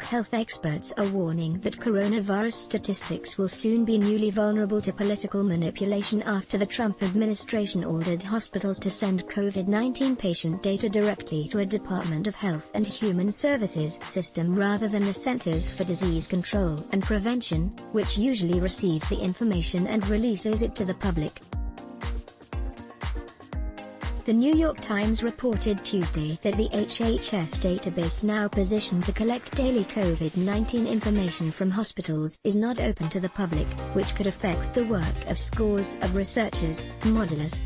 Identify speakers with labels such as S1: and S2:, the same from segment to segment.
S1: health experts are warning that coronavirus statistics will soon be newly vulnerable to political manipulation after the Trump administration ordered hospitals to send COVID-19 patient data directly to a Department of Health and Human Services system rather than the Centers for Disease Control and Prevention, which usually receives the information and releases it to the public. The New York Times reported Tuesday that the HHS database, now positioned to collect daily COVID-19 information from hospitals, is not open to the public, which could affect the work of scores of researchers, modelers,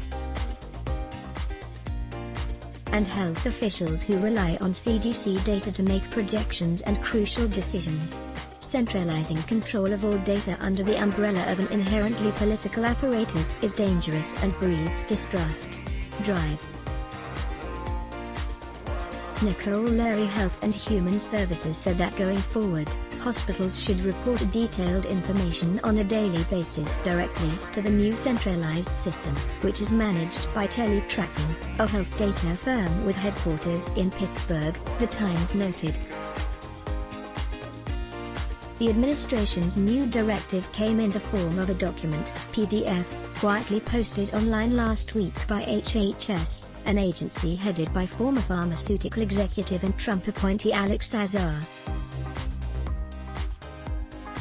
S1: and health officials who rely on CDC data to make projections and crucial decisions. Centralizing control of all data under the umbrella of an inherently political apparatus is dangerous and breeds distrust. Drive. Nicole Leary, Health and Human Services, said that going forward, hospitals should report detailed information on a daily basis directly to the new centralized system, which is managed by Teletracking, a health data firm with headquarters in Pittsburgh, the Times noted. The administration's new directive came in the form of a document, PDF, quietly posted online last week by HHS, an agency headed by former pharmaceutical executive and Trump appointee Alex Azar.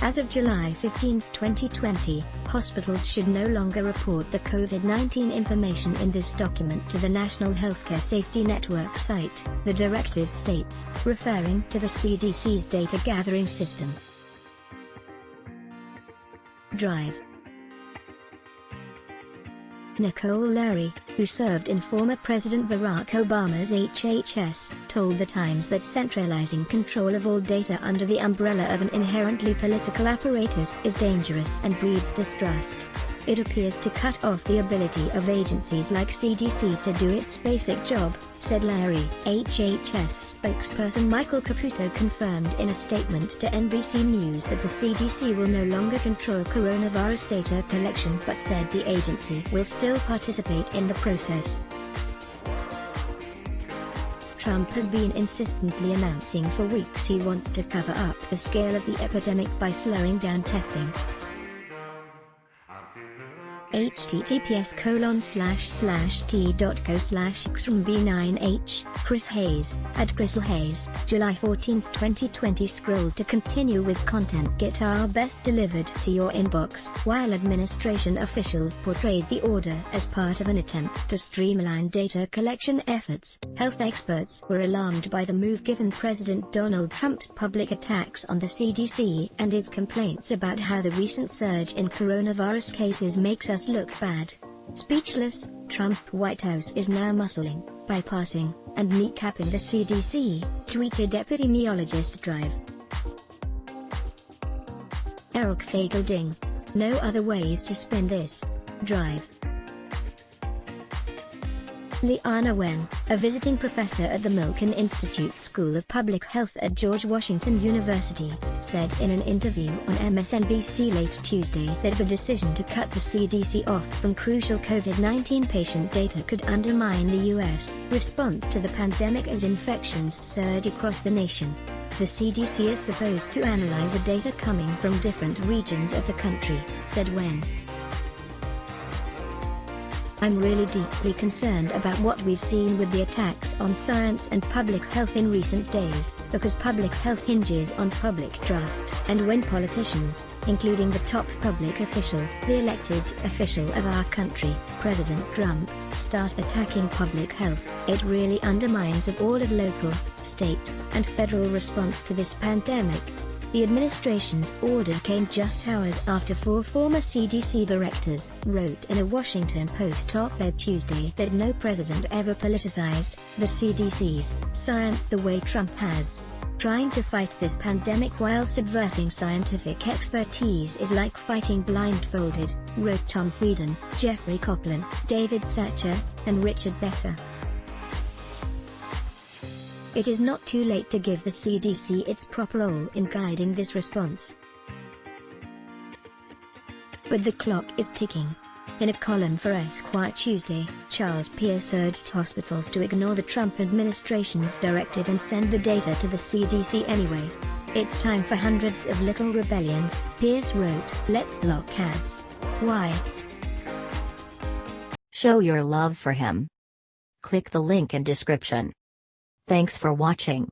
S1: As of July 15, 2020, hospitals should no longer report the COVID-19 information in this document to the National Healthcare Safety Network site, the directive states, referring to the CDC's data gathering system. Drive. Nicole Leary, who served in former President Barack Obama's HHS, told The Times that centralizing control of all data under the umbrella of an inherently political apparatus is dangerous and breeds distrust. It appears to cut off the ability of agencies like CDC to do its basic job, said Leary. HHS spokesperson Michael Caputo confirmed in a statement to NBC News that the CDC will no longer control coronavirus data collection, but said the agency will still participate in the process. Trump has been insistently announcing for weeks he wants to cover up the scale of the epidemic by slowing down testing. https://t.co/xrmb9h, Chris Hayes, at Crystal Hayes, July 14, 2020. Scroll to continue with content. Get our best delivered to your inbox. While administration officials portrayed the order as part of an attempt to streamline data collection efforts, health experts were alarmed by the move given President Donald Trump's public attacks on the CDC and his complaints about how the recent surge in coronavirus cases makes us look bad. Speechless, Trump White House is now muscling, bypassing, and kneecapping the CDC, tweeted epidemiologist Drive. Eric Fagel-Ding. No other ways to spin this. Drive. Leana Wen, a visiting professor at the Milken Institute School of Public Health at George Washington University, said in an interview on MSNBC late Tuesday that the decision to cut the CDC off from crucial COVID-19 patient data could undermine the U.S. response to the pandemic as infections surge across the nation. The CDC is supposed to analyze the data coming from different regions of the country, said Wen. I'm really deeply concerned about what we've seen with the attacks on science and public health in recent days, because public health hinges on public trust. And when politicians, including the top public official, the elected official of our country, President Trump, start attacking public health, it really undermines all of local, state, and federal response to this pandemic. The administration's order came just hours after four former CDC directors wrote in a Washington Post op-ed Tuesday that no president ever politicized the CDC's science the way Trump has. Trying to fight this pandemic while subverting scientific expertise is like fighting blindfolded, wrote Tom Frieden, Jeffrey Copeland, David Satcher, and Richard Besser. It is not too late to give the CDC its proper role in guiding this response. But the clock is ticking. In a column for Esquire Tuesday, Charles Pierce urged hospitals to ignore the Trump administration's directive and send the data to the CDC anyway. It's time for hundreds of little rebellions, Pierce wrote. Let's block ads. Why?
S2: Show your love for him. Click the link in description. Thanks for watching.